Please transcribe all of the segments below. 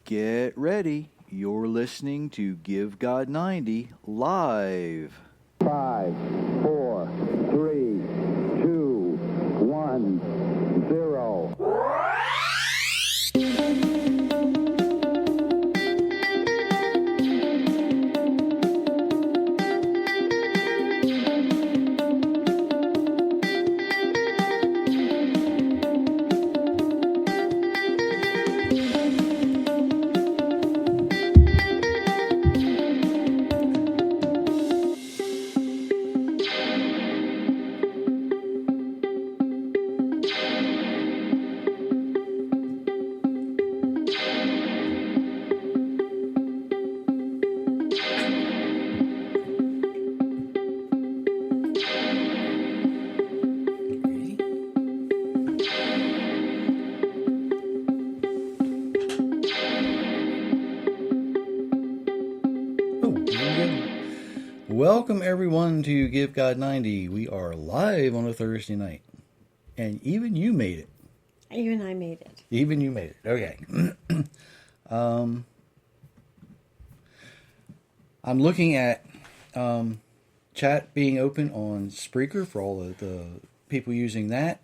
Get ready. You're listening to Give God 90 live. 5, 4, 3, 2, 1, 0. Welcome everyone to Give God 90. We are live on a Thursday night. And even you made it. Even I made it. Even you made it. Okay. I'm looking at chat being open on Spreaker for all of the people using that.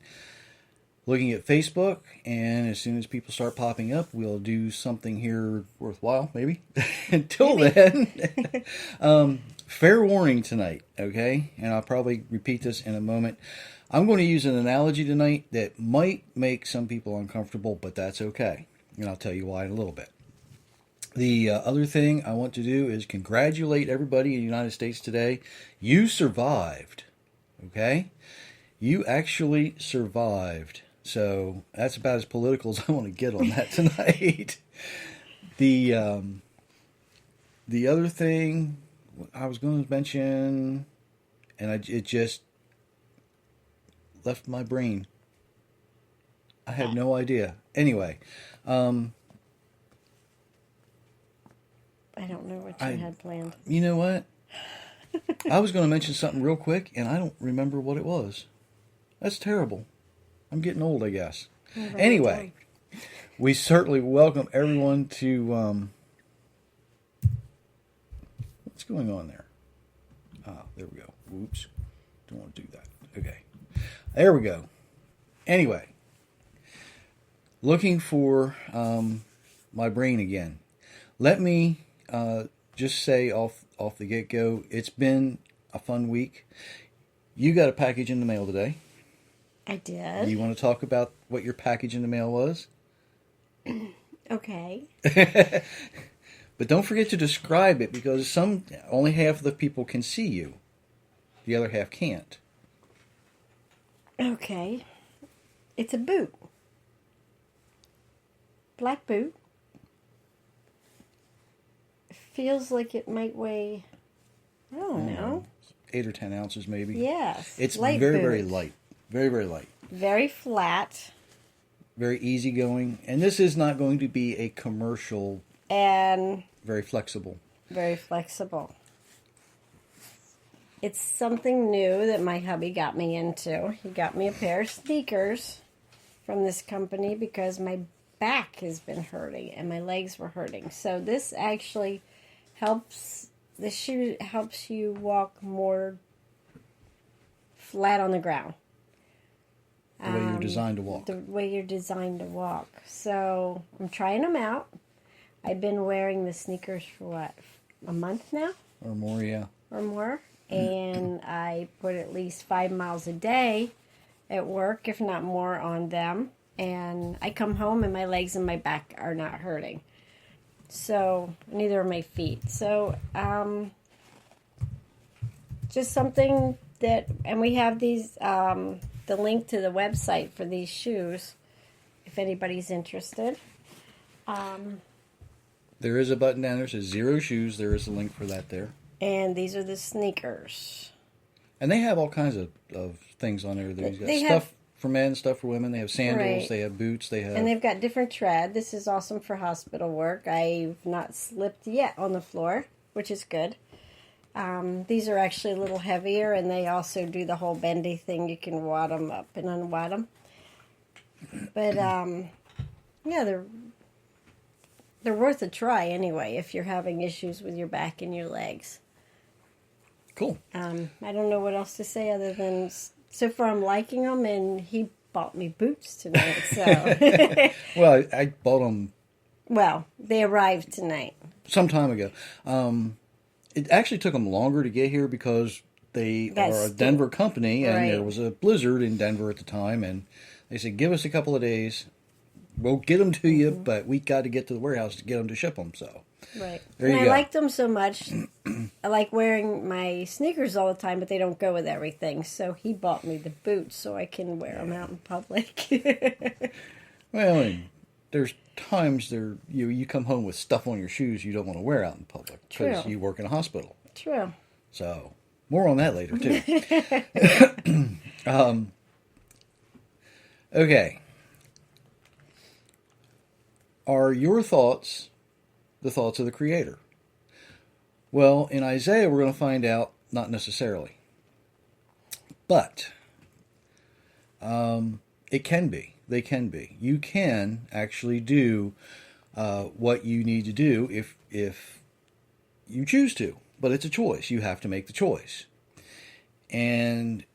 Looking at Facebook, and as soon as people start popping up, we'll do something here worthwhile, maybe. Until then, fair warning tonight, okay? And I'll probably repeat this in a moment. I'm going to use an analogy tonight that might make some people uncomfortable, but that's okay. And I'll tell you why in a little bit. The other thing I want to do is congratulate everybody in the United States today. You survived, okay? You actually survived. So that's about as political as I want to get on that tonight. The other thing I was going to mention, and it just left my brain. I had no idea. Anyway, I don't know what you had planned. You know what? I was going to mention something real quick, and I don't remember what it was. That's terrible. I'm getting old, I guess. Anyway, we certainly welcome everyone to... what's going on there? There we go. Whoops. Don't want to do that. Okay. There we go. Anyway, looking for my brain again. Let me just say off the get-go, it's been a fun week. You got a package in the mail today. I did. You want to talk about what your package in the mail was? Okay. But don't forget to describe it, because only half of the people can see you. The other half can't. Okay. It's a boot. Black boot. Feels like it might weigh, I don't know. 8 or 10 ounces maybe. Yes. It's light very, boot. very light. Very, very light. Very flat. Very easygoing. And this is not going to be a commercial. And very flexible. Very flexible. It's something new that my hubby got me into. He got me a pair of sneakers from this company because my back has been hurting and my legs were hurting. So this actually helps, the shoe helps you walk more flat on the ground. The way you're designed to walk. The way you're designed to walk. So I'm trying them out. I've been wearing the sneakers for what, a month now? Or more, yeah. Or more. And I put at least 5 miles a day at work, if not more, on them. And I come home and my legs and my back are not hurting. So, neither are my feet. So, just something that, and we have these, the link to the website for these shoes, if anybody's interested. There is a button down there that says Zero Shoes. There is a link for that there. And these are the sneakers. And they have all kinds of things on there. They've got stuff for men, stuff for women. They have sandals, right. They have boots, and they've got different tread. This is awesome for hospital work. I've not slipped yet on the floor, which is good. These are actually a little heavier, and they also do the whole bendy thing. You can wad them up and unwad them. But, yeah, they're they're worth a try anyway if you're having issues with your back and your legs. Cool. I don't know what else to say other than so far I'm liking them, and he bought me boots tonight. So, Well, I bought them well, they arrived tonight. some time ago. It actually took them longer to get here because they That's are a Denver company, and right. there was a blizzard in Denver at the time, and they said, give us a couple of days. We'll get them to you, but we got to get to the warehouse to get them to ship them. So Right. There And you I go. liked them so much. I like wearing my sneakers all the time, but they don't go with everything. So he bought me the boots so I can wear them out in public. Well, and there's times you come home with stuff on your shoes you don't want to wear out in public because True. you work in a hospital. True. So more on that later too. Okay. Are your thoughts the thoughts of the Creator? Well, in Isaiah, we're going to find out not necessarily. But it can be. They can be. You can actually do what you need to do if you choose to. But it's a choice. You have to make the choice. And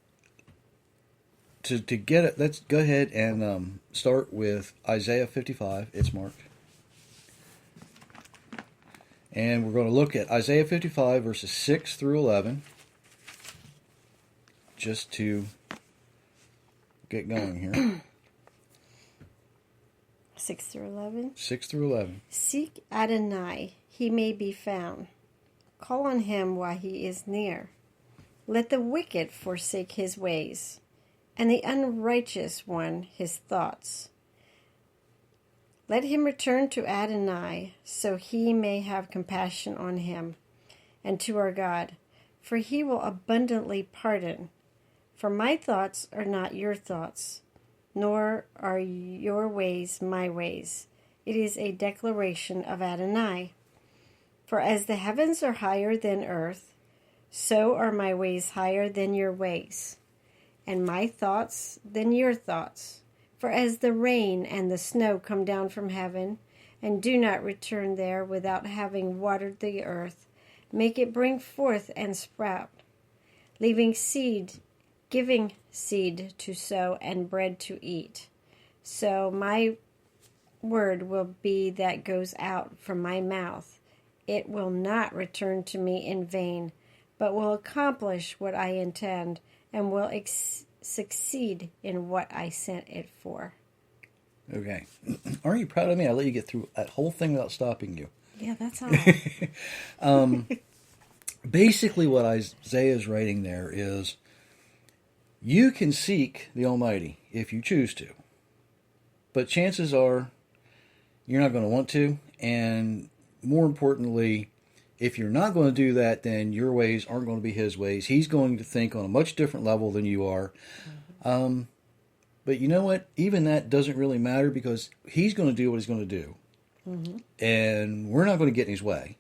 to get it, let's go ahead and start with Isaiah 55. It's marked. And we're going to look at Isaiah 55, verses 6 through 11, just to get going here. 6 through 11. 6 through 11. Seek Adonai, he may be found. Call on him while he is near. Let the wicked forsake his ways, and the unrighteous one his thoughts. Let him return to Adonai, so he may have compassion on him, and to our God, for he will abundantly pardon. For my thoughts are not your thoughts, nor are your ways my ways. It is a declaration of Adonai. For as the heavens are higher than earth, so are my ways higher than your ways, and my thoughts than your thoughts. For as the rain and the snow come down from heaven, and do not return there without having watered the earth, make it bring forth and sprout, giving seed to sow and bread to eat. So my word will be that goes out from my mouth. It will not return to me in vain, but will accomplish what I intend, and will succeed in what I sent it for. Okay. Aren't you proud of me? I let you get through that whole thing without stopping you. Yeah, that's all. Basically, what Isaiah is writing there is, you can seek the Almighty if you choose to. But chances are you're not going to want to. And more importantly, if you're not going to do that, then your ways aren't going to be his ways. He's going to think on a much different level than you are. But you know what? Even that doesn't really matter because he's going to do what he's going to do. Mm-hmm. And we're not going to get in his way.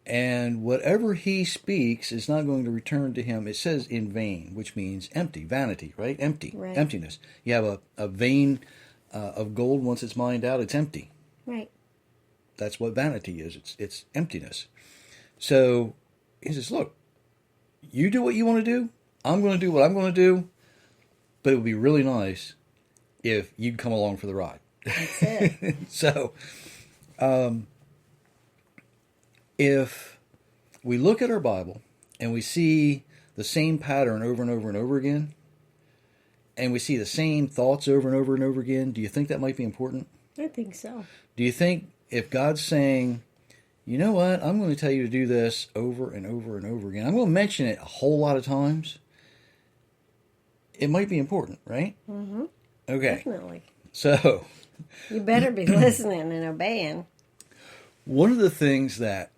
And whatever he speaks is not going to return to him. It says in vain, which means empty, vanity, right? Empty, right. Emptiness. You have a vein of gold, once it's mined out, it's empty. Right. That's what vanity is. It's emptiness. So he says, look, you do what you want to do. I'm going to do what I'm going to do. But it would be really nice if you'd come along for the ride. That's it. So, if we look at our Bible and we see the same pattern over and over and over again, and we see the same thoughts over and over and over again, do you think that might be important? I think so. Do you think if God's saying, you know what, I'm going to tell you to do this over and over and over again, I'm going to mention it a whole lot of times, it might be important, right? Mm-hmm. Okay. Definitely. So, You better be listening and obeying. one of the things that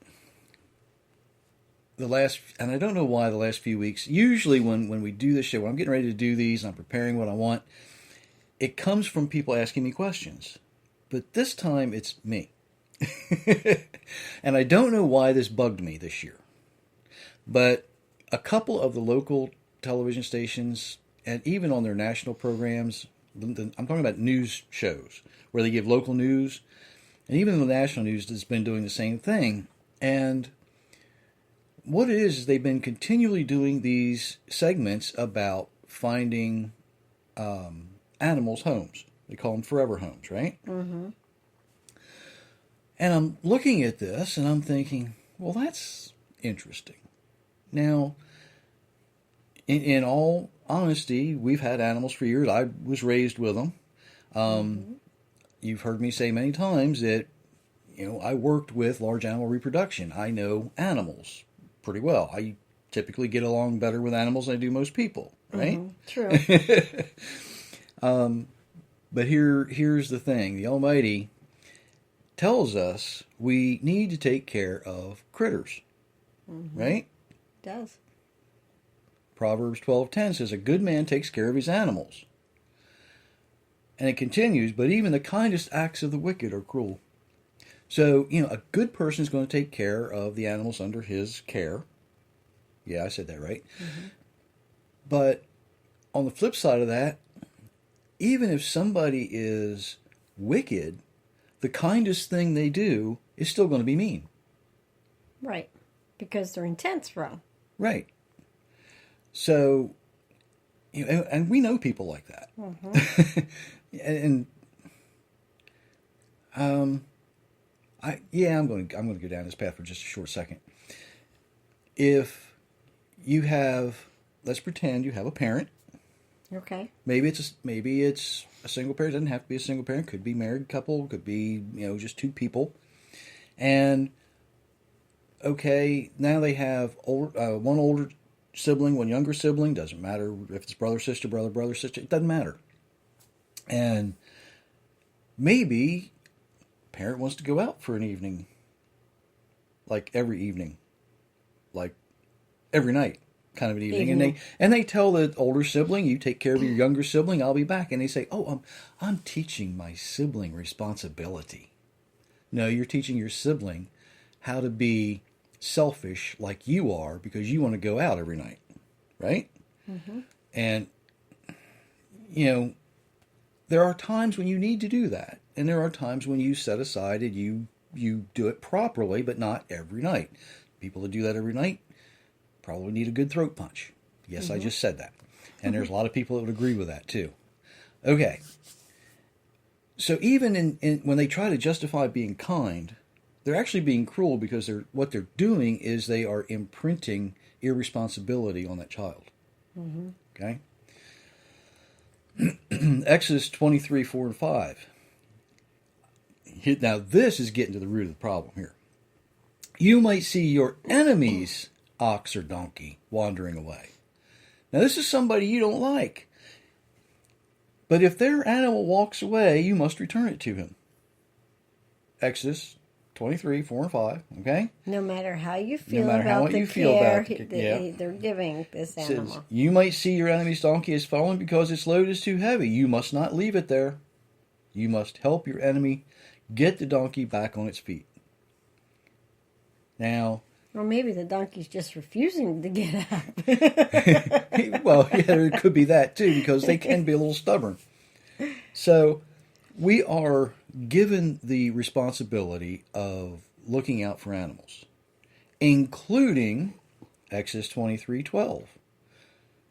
and I don't know why the last few weeks, usually when we do this show, when I'm getting ready to do these, and I'm preparing what I want, it comes from people asking me questions. But this time it's me. And I don't know why this bugged me this year. But a couple of the local television stations, and even on their national programs, I'm talking about news shows, where they give local news, And even the national news has been doing the same thing. And what it is they've been continually doing these segments about finding animals' homes. They call them forever homes, right? Mm-hmm. And I'm looking at this and I'm thinking, well, that's interesting. Now, in all honesty, we've had animals for years. I was raised with them. You've heard me say many times that, I worked with large animal reproduction. I know animals pretty well. I typically get along better with animals than I do most people, right? True. But here's the thing. The Almighty tells us we need to take care of critters, right? Does. Proverbs 12:10 says, a good man takes care of his animals. And it continues, but even the kindest acts of the wicked are cruel. So, a good person is going to take care of the animals under his care. Yeah, I said that right. But on the flip side of that, even if somebody is wicked, the kindest thing they do is still going to be mean. Right. Because their intent's wrong. Right. So, and we know people like that. I'm going to go down this path for just a short second. If you have, let's pretend you have a parent. Okay. Maybe it's a single parent. It doesn't have to be a single parent. Could be a married couple. Could be just two people. And okay, now they have one older sibling, one younger sibling. Doesn't matter if it's brother, sister, brother, sister. It doesn't matter. And maybe parent wants to go out for an evening, like every evening, like every night, kind of an evening. And they tell the older sibling, "You take care of your younger sibling. I'll be back." And they say, "Oh, I'm teaching my sibling responsibility." No, you're teaching your sibling how to be selfish like you are because you want to go out every night, right? And there are times when you need to do that, and there are times when you set aside and you do it properly, but not every night. People that do that every night probably need a good throat punch. Yes, I just said that. And there's a lot of people that would agree with that too. Okay. So even in when they try to justify being kind, they're actually being cruel because what they're doing is they are imprinting irresponsibility on that child. Okay? Exodus 23:4-5. Now this is getting to the root of the problem here. You might see your enemy's ox or donkey wandering away. Now this is somebody you don't like. But if their animal walks away, you must return it to him. Exodus 23:4-5. Okay? No matter how you feel No matter about how what the you feel care about they're giving this It animal. says, you might see your enemy's donkey has fallen because its load is too heavy. You must not leave it there. You must help your enemy get the donkey back on its feet. Now, Or maybe the donkey's just refusing to get up. well, yeah, it could be that too, because they can be a little stubborn. So, we are given the responsibility of looking out for animals, including Exodus 23:12.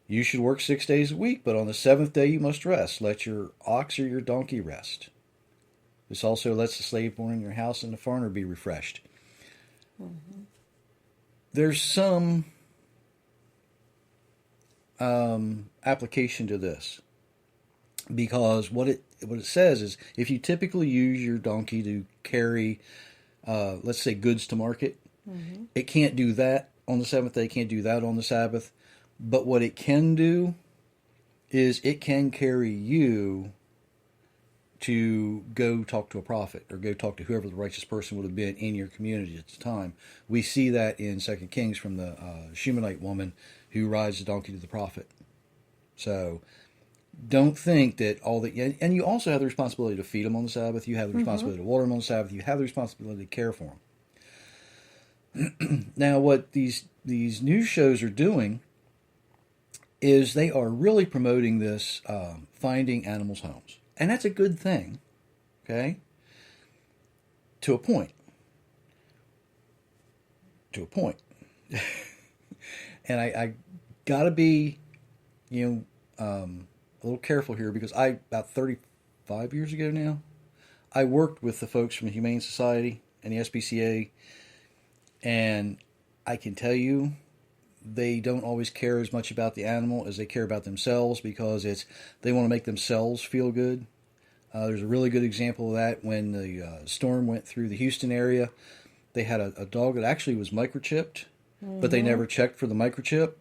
You should work 6 days a week, but on the seventh day you must rest. Let your ox or your donkey rest. This also lets the slave born in your house and the foreigner be refreshed. There's some application to this, because what it says is if you typically use your donkey to carry, let's say, goods to market, it can't do that on the seventh day, can't do that on the Sabbath. But what it can do is it can carry you to go talk to a prophet or go talk to whoever the righteous person would have been in your community at the time. We see that in 2 Kings from the Shumanite woman who rides the donkey to the prophet. So don't think that all that... And you also have the responsibility to feed them on the Sabbath. You have the responsibility to water them on the Sabbath. You have the responsibility to care for them. Now, what these news shows are doing is they are really promoting this finding animals homes. And that's a good thing, okay? to a point. To a point. And I got to be, a little careful here because about 35 years ago now, I worked with the folks from the Humane Society and the SPCA, and I can tell you they don't always care as much about the animal as they care about themselves because they want to make themselves feel good. There's a really good example of that when the storm went through the Houston area. They had a dog that actually was microchipped, but they never checked for the microchip.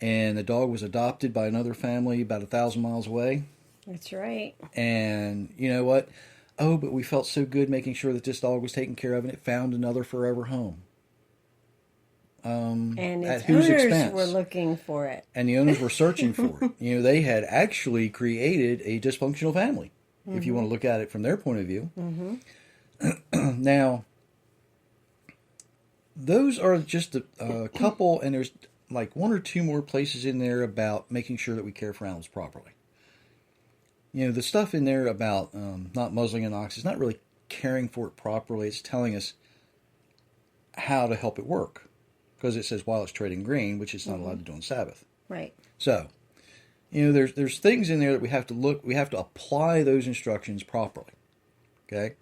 And the dog was adopted by another family about 1,000 miles away. That's right. And you know what? Oh, but we felt so good making sure that this dog was taken care of, and it found another forever home. And at its whose owners expense? were looking for it. And the owners were searching for it. They had actually created a dysfunctional family, if you want to look at it from their point of view. Now, those are just a couple, and there's like one or two more places in there about making sure that we care for animals properly. The stuff in there about not muzzling an ox is not really caring for it properly. It's telling us how to help it work. Because it says while it's trading grain, which it's not allowed to do on Sabbath. Right. So, there's things in there that we have to apply those instructions properly. Okay?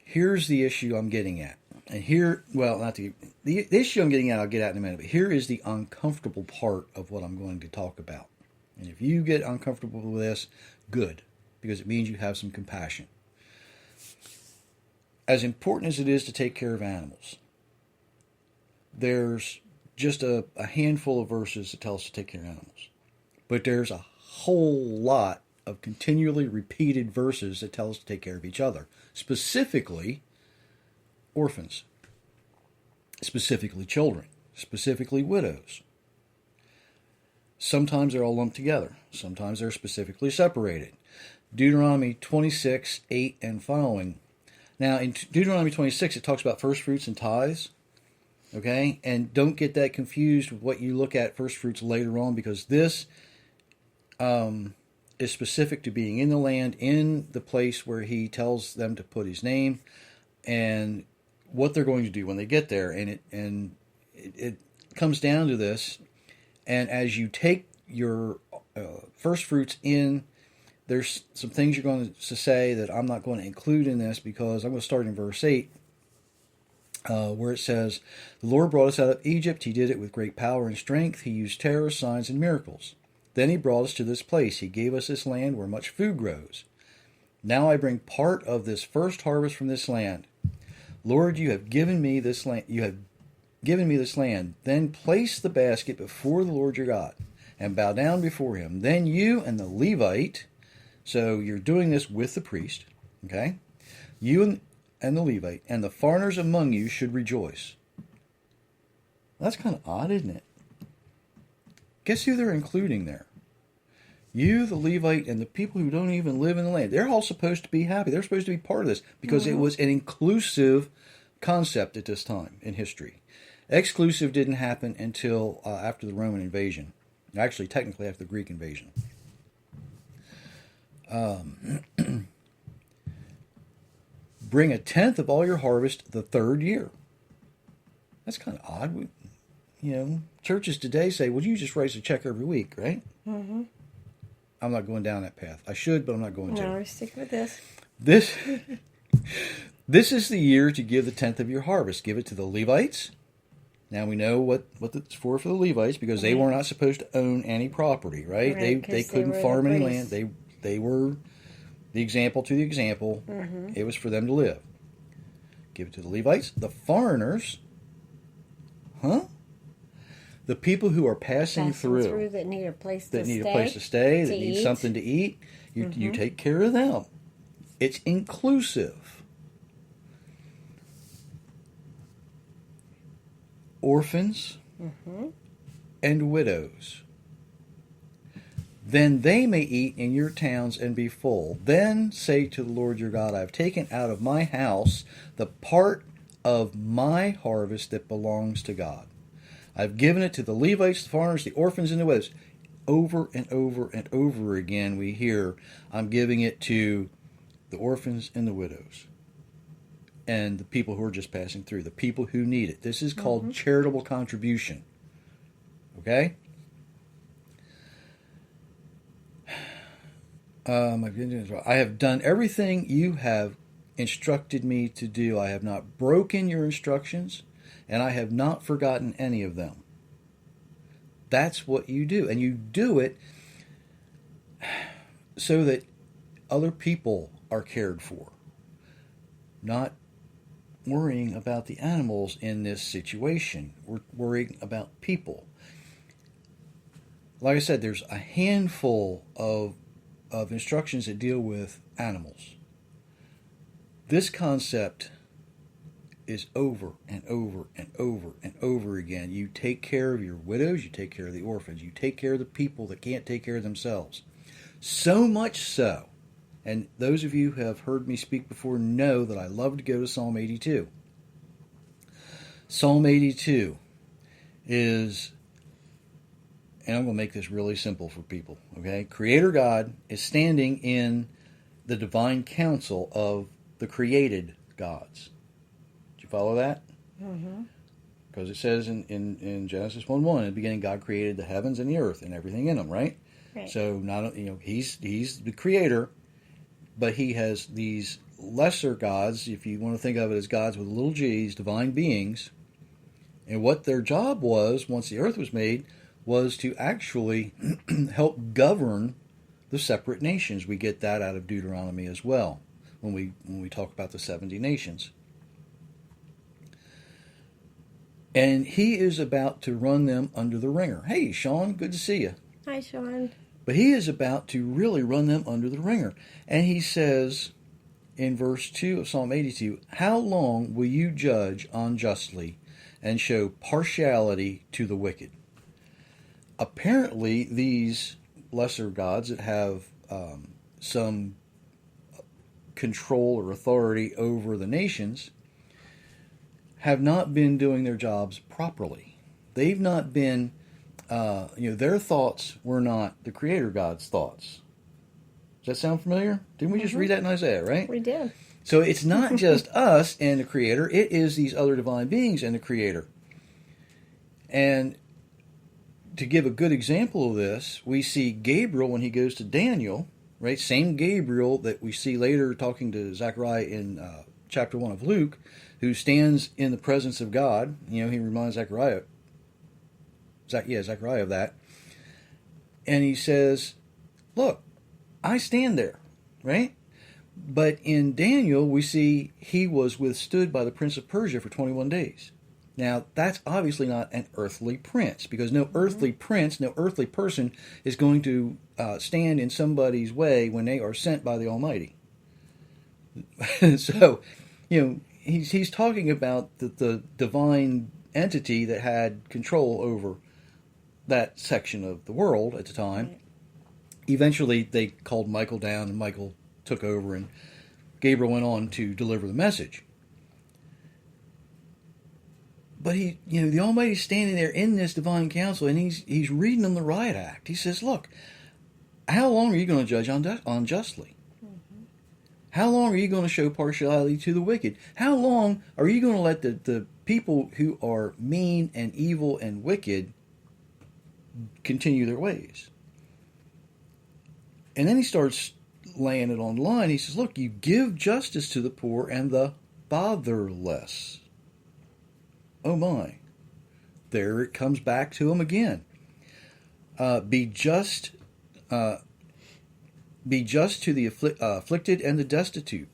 Here's the issue I'm getting at. And not the issue I'm getting at, I'll get at in a minute, but here is the uncomfortable part of what I'm going to talk about. And if you get uncomfortable with this, good, because it means you have some compassion. As important as it is to take care of animals, there's just a handful of verses that tell us to take care of animals. But there's a whole lot of continually repeated verses that tell us to take care of each other. Specifically, orphans. Specifically, children. Specifically, widows. Sometimes they're all lumped together. Sometimes they're specifically separated. Deuteronomy 26, 8 and following. Now, in Deuteronomy 26, it talks about first fruits and tithes. Okay? And don't get that confused with what you look at first fruits later on, because this is specific to being in the land, in the place where he tells them to put his name, and what they're going to do when they get there. And it comes down to this. And as you take your first fruits in, there's some things you're going to say that I'm not going to include in this, because I'm going to start in verse 8, where it says, "The Lord brought us out of Egypt. He did it with great power and strength. He used terror, signs, and miracles. Then he brought us to this place. He gave us this land where much food grows. Now I bring part of this first harvest from this land. Lord, you have given me this land. You have given me this land. Then place the basket before the Lord your God and bow down before him. Then you and the Levite," so you're doing this with the priest, okay? "You and the Levite and the foreigners among you should rejoice." That's kind of odd, isn't it? Guess who they're including there? You, the Levite, and the people who don't even live in the land. They're all supposed to be happy. They're supposed to be part of this, because it was an inclusive concept at this time in history. Exclusive didn't happen until after the Roman invasion. Actually, technically after the Greek invasion. "Bring a tenth of all your harvest the third year." That's kind of odd. Churches today say, "Well, you just write a check every week, right?" Mm-hmm. I'm not going down that path. I should, but I'm not going to. No, stick with this. This is the year to give the tenth of your harvest. Give it to the Levites. Now we know what it's for the Levites, because they were not supposed to own any property, right? They couldn't farm any land. They were the example to the example. Mm-hmm. It was for them to live. Give it to the Levites. The foreigners, the people who are passing through that need a place to stay, that need something to eat, you take care of them. It's inclusive. Orphans and widows. Then they may eat in your towns and be full. Then say to the Lord your God, I have taken out of my house the part of my harvest that belongs to God. I've given it to the Levites, the foreigners, the orphans, and the widows. Over and over and over again we hear, I'm giving it to the orphans and the widows, and the people who are just passing through, the people who need it. This is called charitable contribution. Okay? My goodness, I have done everything you have instructed me to do. I have not broken your instructions, and I have not forgotten any of them. That's what you do. And you do it so that other people are cared for, not worrying about the animals in this situation. We're worrying about people. Like I said, there's a handful of instructions that deal with animals. This concept is over and over and over and over again. You take care of your widows, you take care of the orphans, you take care of the people that can't take care of themselves. So much so, and those of you who have heard me speak before know that I love to go to Psalm 82. Psalm 82 is, and I'm going to make this really simple for people, okay? Creator God is standing in the divine council of the created gods. Did you follow that? Mm-hmm. Because it says in Genesis 1:1, in the beginning God created the heavens and the earth and everything in them, right? Right. So not he's the creator, but he has these lesser gods, if you want to think of it as gods with little g's, divine beings, and what their job was once the earth was made was to actually help govern the separate nations. We get that out of Deuteronomy as well when we talk about the 70 nations. And he is about to run them under the ringer. Hey, Sean, good to see you. Hi, Sean. But he is about to really run them under the ringer. And he says in verse 2 of Psalm 82, "How long will you judge unjustly and show partiality to the wicked?" Apparently, these lesser gods that have some control or authority over the nations have not been doing their jobs properly. They've not been, their thoughts were not the Creator God's thoughts. Does that sound familiar? Didn't we just read that in Isaiah, right? We did. So it's not just us and the Creator, it is these other divine beings and the Creator. And to give a good example of this, we see Gabriel when he goes to Daniel, right? Same Gabriel that we see later talking to Zechariah in chapter 1 of Luke, who stands in the presence of God. He reminds Zechariah of that. And he says, look, I stand there, right? But in Daniel, we see he was withstood by the prince of Persia for 21 days. Now, that's obviously not an earthly prince, because no earthly prince, no earthly person is going to stand in somebody's way when they are sent by the Almighty. So, he's talking about the divine entity that had control over that section of the world at the time. Right. Eventually, they called Michael down, and Michael took over, and Gabriel went on to deliver the message. But the Almighty's standing there in this divine council, and he's reading them the riot act. He says, look, how long are you going to judge unjustly? Mm-hmm. How long are you going to show partiality to the wicked? How long are you going to let the people who are mean and evil and wicked continue their ways? And then he starts laying it on the line. He says, look, you give justice to the poor and the fatherless. Oh my. There it comes back to him again. Be just to the afflicted and the destitute.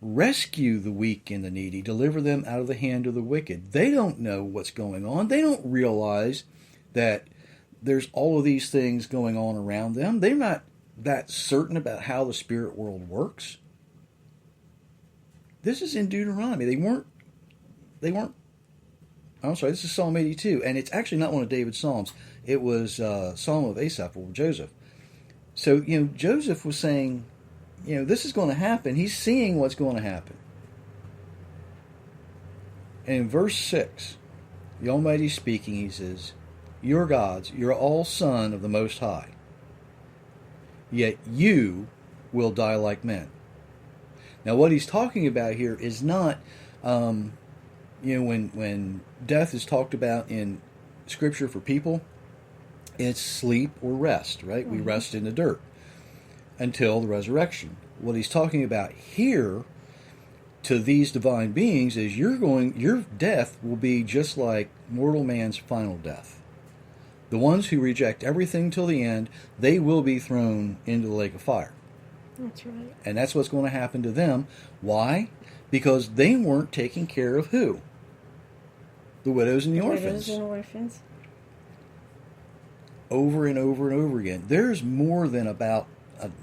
Rescue the weak and the needy. Deliver them out of the hand of the wicked. They don't know what's going on. They don't realize that there's all of these things going on around them. They're not that certain about how the spirit world works. This is in Deuteronomy. They weren't I'm sorry, this is Psalm 82, and it's actually not one of David's Psalms. It was Psalm of Asaph or Joseph. So, Joseph was saying, this is going to happen. He's seeing what's going to happen. And in verse 6, the Almighty speaking, he says, "You're gods, you're all son of the Most High. Yet you will die like men. Now, what he's talking about here is not, when death is talked about in Scripture for people, it's sleep or rest, right? We rest in the dirt until the resurrection. What he's talking about here to these divine beings is your death will be just like mortal man's final death. The ones who reject everything till the end, they will be thrown into the lake of fire. That's right. And that's what's going to happen to them. Why? Because they weren't taking care of who? The widows and the orphans. Widows and orphans. Over and over and over again. There's more than about,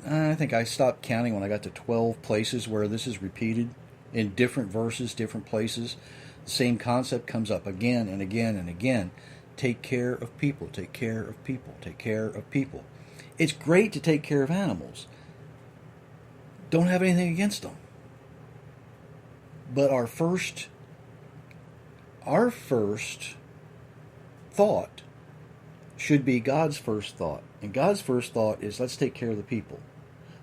I think I stopped counting when I got to 12 places where this is repeated in different verses, different places. The same concept comes up again and again and again. Take care of people, take care of people, take care of people. It's great to take care of animals. Don't have anything against them. But our first thought should be God's first thought. And God's first thought is, let's take care of the people.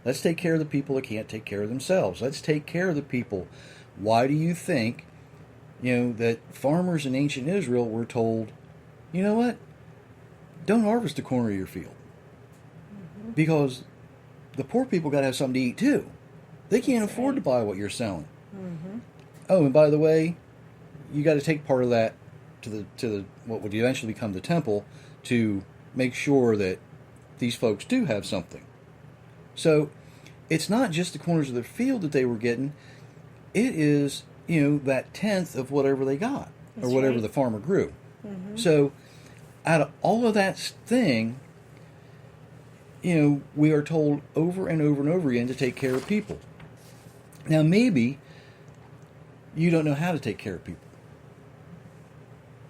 Let's take care of the people that can't take care of themselves. Let's take care of the people. Why do you think, that farmers in ancient Israel were told, you know what? Don't harvest the corner of your field. Because the poor people got to have something to eat too. They can't afford to buy what you're selling. Oh, and by the way, you got to take part of that to the what would eventually become the temple to make sure that these folks do have something. So it's not just the corners of the field that they were getting. It is, that tenth of whatever they got. That's or whatever right. the farmer grew. So out of all of that thing, we are told over and over and over again to take care of people. Now maybe you don't know how to take care of people.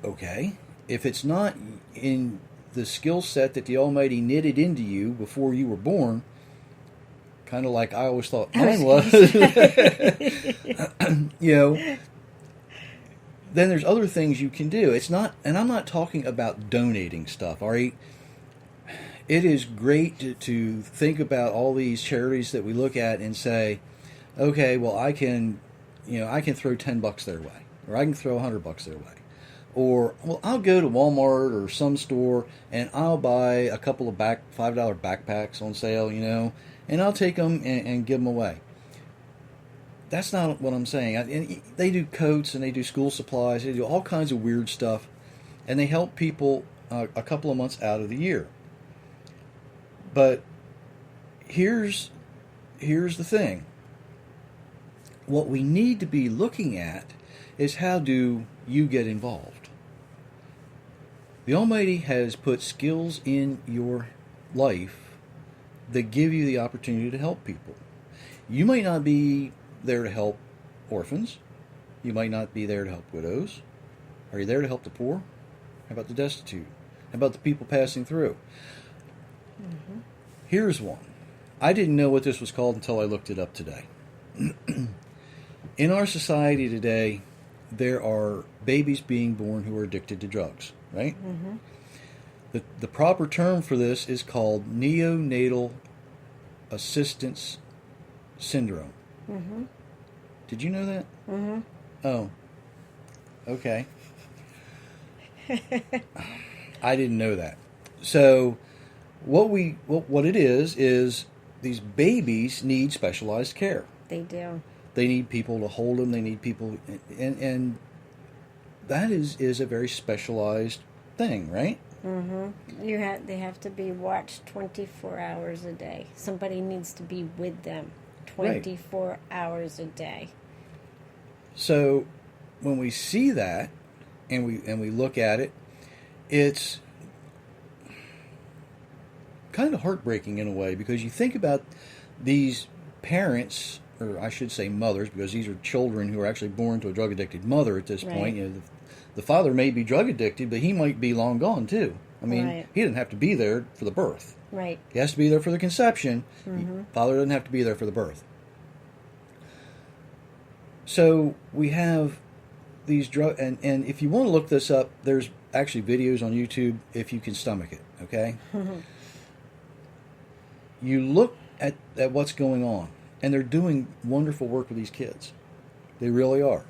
Okay. If it's not in the skill set that the Almighty knitted into you before you were born, kind of like I always thought mine was, then there's other things you can do. It's not, and I'm not talking about donating stuff, all right? It is great to think about all these charities that we look at and say, okay, well, I can throw $10 their way, or I can throw $100 their way. Or, well, I'll go to Walmart or some store and I'll buy a couple of $5 backpacks on sale, and I'll take them and give them away. That's not what I'm saying. And they do coats and they do school supplies. They do all kinds of weird stuff. And they help people a couple of months out of the year. But here's the thing. What we need to be looking at is, how do you get involved? The Almighty has put skills in your life that give you the opportunity to help people. You might not be there to help orphans. You might not be there to help widows. Are you there to help the poor? How about the destitute? How about the people passing through? Here's one. I didn't know what this was called until I looked it up today. In our society today, there are babies being born who are addicted to drugs, right? The proper term for this is called neonatal assistance syndrome. Did you know that? Oh, okay. I didn't know that. So what it is these babies need specialized care. They do. They need people to hold them. They need people, and that is a very specialized thing, right? They have to be watched 24 hours a day. Somebody needs to be with them 24 hours a day. So when we see that and we look at it, it's kind of heartbreaking in a way, because you think about these parents, or I should say mothers, because these are children who are actually born to a drug-addicted mother at this point. The father may be drug-addicted, but he might be long gone too. I mean, he doesn't have to be there for the birth. Right. He has to be there for the conception. Father doesn't have to be there for the birth. So we have these drug, and if you want to look this up, there's actually videos on YouTube if you can stomach it, okay? You look at what's going on. And they're doing wonderful work with these kids. They really are.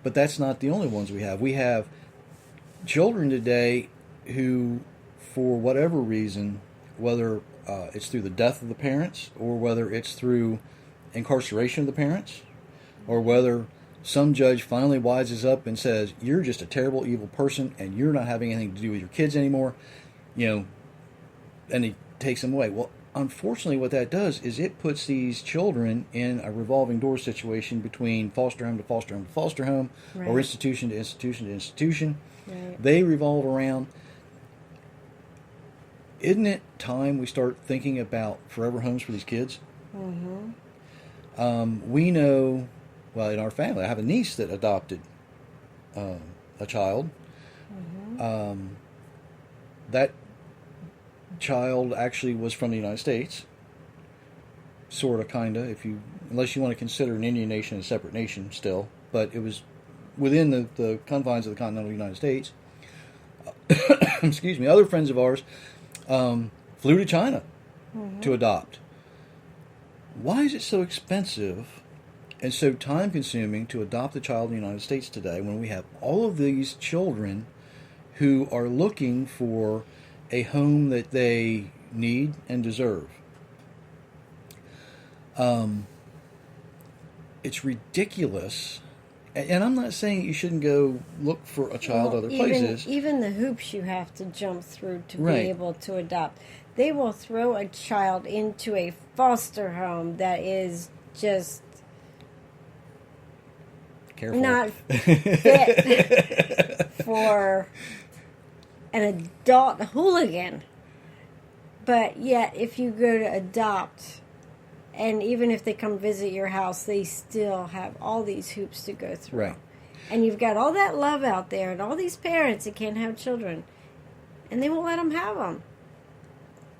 But that's not the only ones we have. We have children today who, for whatever reason, whether it's through the death of the parents or whether it's through incarceration of the parents or whether some judge finally wises up and says, you're just a terrible, evil person and you're not having anything to do with your kids anymore, and he takes them away. Well, unfortunately, what that does is it puts these children in a revolving door situation between foster home to foster home to foster home, Right. or institution to institution to institution. Right. They revolve around. Isn't it time we start thinking about forever homes for these kids? Mm-hmm. We know, well, in our family, I have a niece that adopted a child. Mm-hmm. That child actually was from the United States, sort of, kind of, unless you want to consider an Indian nation a separate nation still, but it was within the confines of the continental United States. Excuse me. Other friends of ours flew to China to adopt. Why is it so expensive and so time consuming to adopt a child in the United States today when we have all of these children who are looking for a home that they need and deserve? It's ridiculous. And I'm not saying you shouldn't go look for a child other places. Even the hoops you have to jump through to Right. be able to adopt. They will throw a child into a foster home that is just Careful. not fit for an adult hooligan. But yet, if you go to adopt, and even if they come visit your house, they still have all these hoops to go through. Right. And you've got all that love out there, and all these parents that can't have children, and they won't let them have them.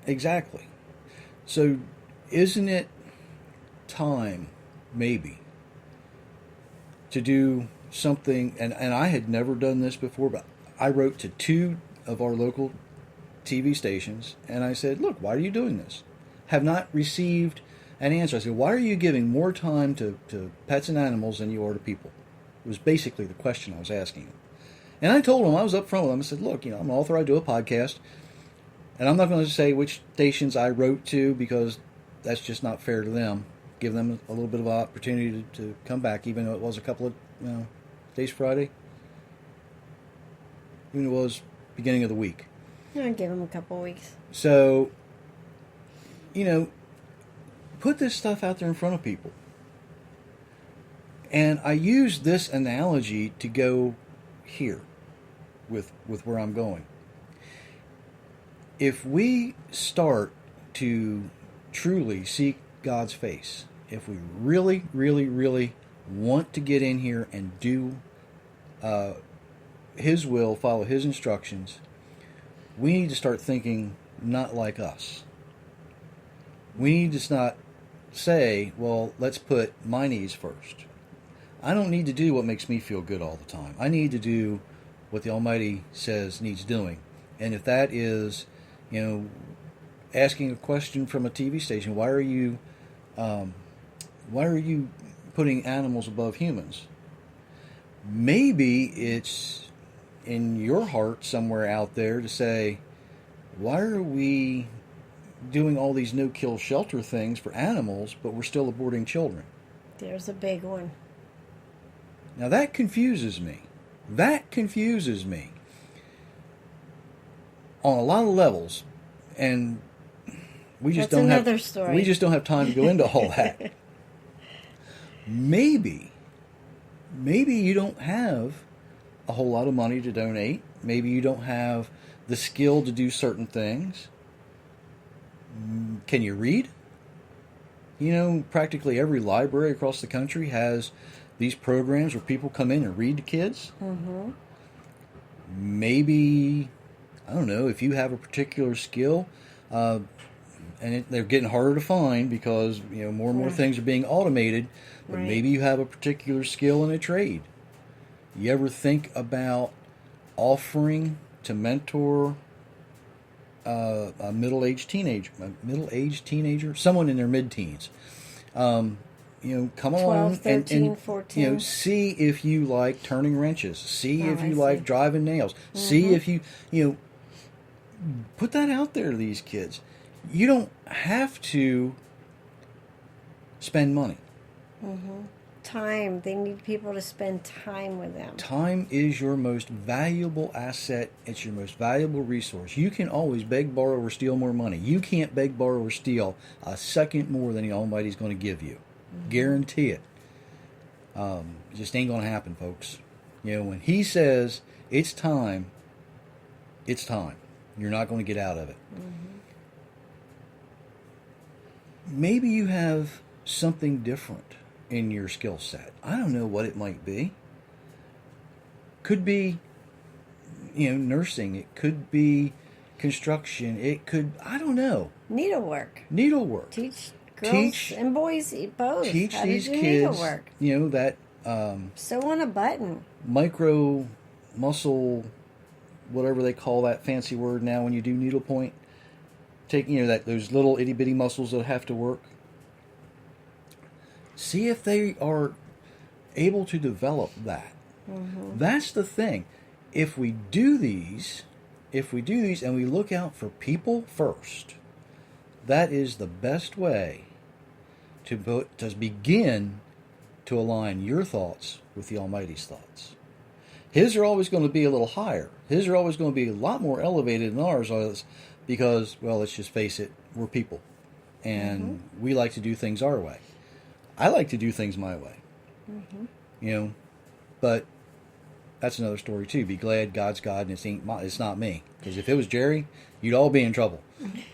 Exactly. So, isn't it time, maybe, to do something? And I had never done this before, but I wrote to 2 of our local TV stations, and I said, look, why are you doing this? Have not received an answer. I said, why are you giving more time to pets and animals than you are to people? It was basically the question I was asking them. And I told them, I was up front with them, I said, look, I'm an author, I do a podcast, and I'm not going to say which stations I wrote to because that's just not fair to them. Give them a little bit of an opportunity to come back, even though it was a couple of days Friday. Even though it was beginning of the week. I'll give them a couple weeks. So, put this stuff out there in front of people. And I use this analogy to go here with where I'm going. If we start to truly seek God's face, if we really, really, really want to get in here and do His will, follow His instructions, we need to start thinking not like us. We need to not say, well, let's put my needs first. I don't need to do what makes me feel good all the time. I need to do what the Almighty says needs doing. And if that is, asking a question from a TV station, why are you putting animals above humans? Maybe it's in your heart somewhere out there to say, why are we doing all these no-kill shelter things for animals, but we're still aborting children? There's a big one. Now that confuses me. That confuses me on a lot of levels, and we just That's don't have another story. we just don't have time to go into all that. Maybe you don't have a whole lot of money to donate. Maybe you don't have the skill to do certain things. Can you read? Practically every library across the country has these programs where people come in and read to kids. Mm-hmm. Maybe, I don't know, if you have a particular skill, and they're getting harder to find because more and more things are being automated, but Right. maybe you have a particular skill in a trade. You ever think about offering to mentor a middle-aged teenager, someone in their mid-teens, Come along 13, and 14. see if you like turning wrenches. See Oh, if you I like see. driving nails. See if you put that out there to these kids. You don't have to spend money. Time. They need people to spend time with them. Time is your most valuable asset. It's your most valuable resource. You can always beg, borrow, or steal more money. You can't beg, borrow, or steal a second more than the Almighty's going to give you. Guarantee it. Just ain't going to happen, folks. When He says it's time, it's time. You're not going to get out of it. Maybe you have something different in your skill set. I don't know what it might be. Could be, nursing. It could be construction. It could, I don't know. Needlework. Needlework. Teach girls and boys both Teach how these to do kids, needlework. that Sew on a button. micro muscle, whatever they call that fancy word now when you do needlepoint. Take, those little itty bitty muscles that have to work. See if they are able to develop that. That's the thing. If we do these and we look out for people first, that is the best way to begin to align your thoughts with the Almighty's thoughts. His are always going to be a little higher. His are always going to be a lot more elevated than ours is because, well, let's just face it, we're people. And we like to do things our way. I like to do things my way. But that's another story too. Be glad God's God and it's not me. Because if it was Jerry, you'd all be in trouble.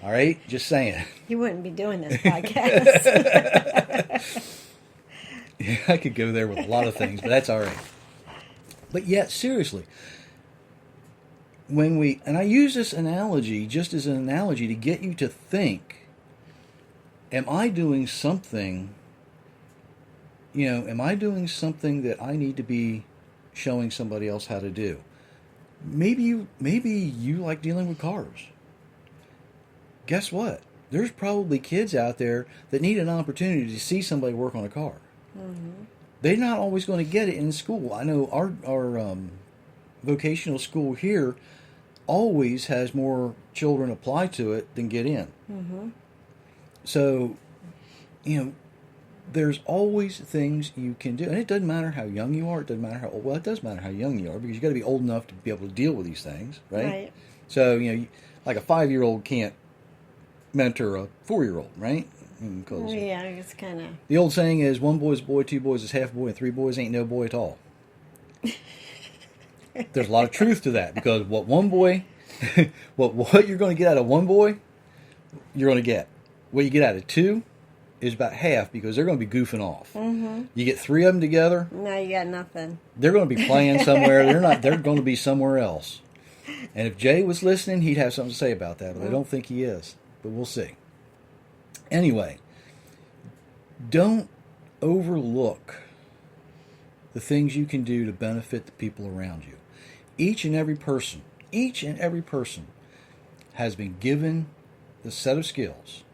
All right? Just saying. You wouldn't be doing this podcast. Yeah, I could go there with a lot of things, but that's all right. But yet, seriously, and I use this analogy just as an analogy to get you to think, am I doing something that I need to be showing somebody else how to do? Maybe you like dealing with cars. Guess what? There's probably kids out there that need an opportunity to see somebody work on a car. They're not always going to get it in school. I know our vocational school here always has more children apply to it than get in. So, there's always things you can do. And it doesn't matter how young you are. It doesn't matter how old. Well, it does matter how young you are because you've got to be old enough to be able to deal with these things, right? So, like a 5-year-old can't mentor a 4-year-old, right? Because Yeah, it's kind of... the old saying is, one boy's a boy, 2 boys is half a boy, and 3 boys ain't no boy at all. There's a lot of truth to that because what one boy, what you're going to get out of one boy, you're going to get. What you get out of 2 is about half because they're going to be goofing off. You get 3 of them together, No, you got nothing. they're going to be playing somewhere. They're going to be somewhere else. And if Jay was listening, he'd have something to say about that, but I don't think he is. But we'll see. Anyway, don't overlook the things you can do to benefit the people around you. Each and every person has been given the set of skills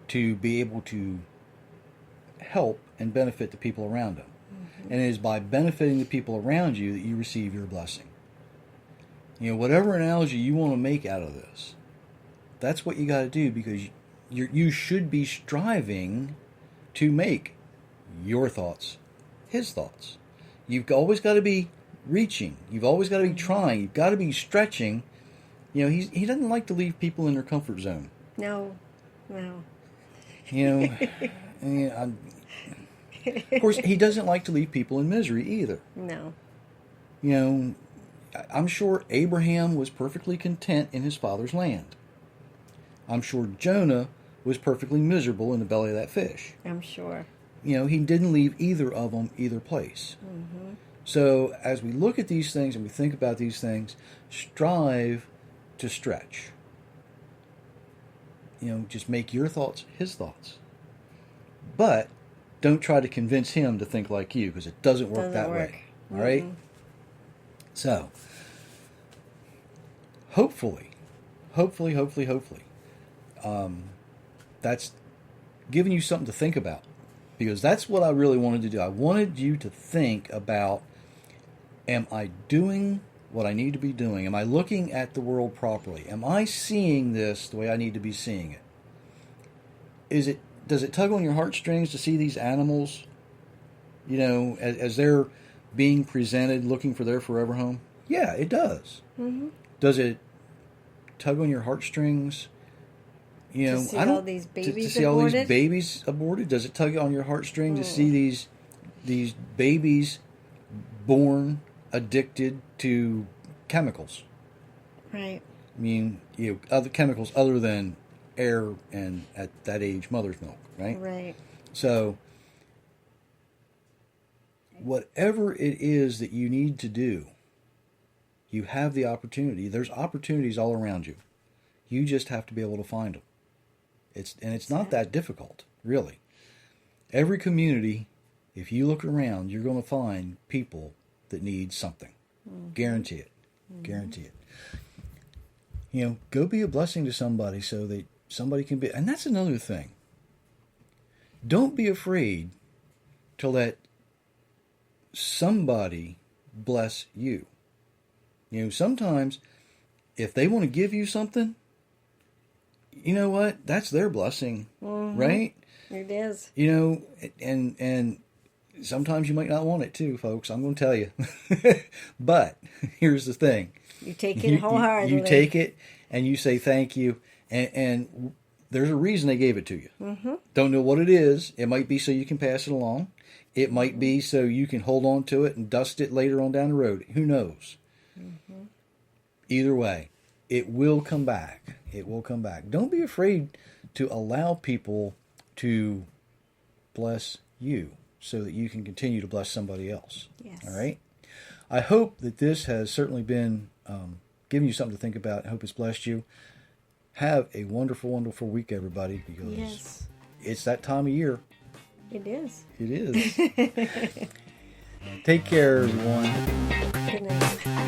to be able to help and benefit the people around them. And it is by benefiting the people around you that you receive your blessing. Whatever analogy you want to make out of this, that's what you got to do because you should be striving to make your thoughts His thoughts. You've always got to be reaching. You've always got to be trying. You've got to be stretching. He doesn't like to leave people in their comfort zone. No. Of course, He doesn't like to leave people in misery either. No. I'm sure Abraham was perfectly content in his father's land. I'm sure Jonah was perfectly miserable in the belly of that fish. I'm sure. He didn't leave either of them either place. So as we look at these things and we think about these things, strive to stretch. Just make your thoughts His thoughts. But don't try to convince Him to think like you because it doesn't work that way. All right? So, hopefully, that's giving you something to think about, because that's what I really wanted to do. I wanted you to think about, am I doing what I need to be doing? Am I looking at the world properly? Am I seeing this the way I need to be seeing it? Does it tug on your heartstrings to see these animals, as they're being presented, looking for their forever home? Yeah, it does. Mm-hmm. Does it tug on your heartstrings? To see all these babies to see all these aborted? babies aborted? Does it tug on your heartstrings to see these babies born addicted to chemicals? Right. I mean, other chemicals other than air and, at that age, mother's milk, right? Right. So, whatever it is that you need to do, you have the opportunity. There's opportunities all around you. You just have to be able to find them. It's not that difficult, really. Every community, if you look around, you're going to find people that need something. Mm-hmm. Guarantee it. Mm-hmm. Guarantee it. Go be a blessing to somebody so that somebody can be. And that's another thing. Don't be afraid to let somebody bless you. Sometimes if they want to give you something, you know what? That's their blessing, right? It is. And sometimes you might not want it too, folks. I'm going to tell you. But here's the thing. You take it wholeheartedly. You take it and you say thank you. And there's a reason they gave it to you. Mm-hmm. Don't know what it is. It might be so you can pass it along. It might be so you can hold on to it and dust it later on down the road. Who knows? Mm-hmm. Either way, it will come back. It will come back. Don't be afraid to allow people to bless you so that you can continue to bless somebody else. Yes. All right? I hope that this has certainly been giving you something to think about. I hope it's blessed you. Have a wonderful, wonderful week, everybody, because it's that time of year. It is. It is. Take care, everyone. Good night.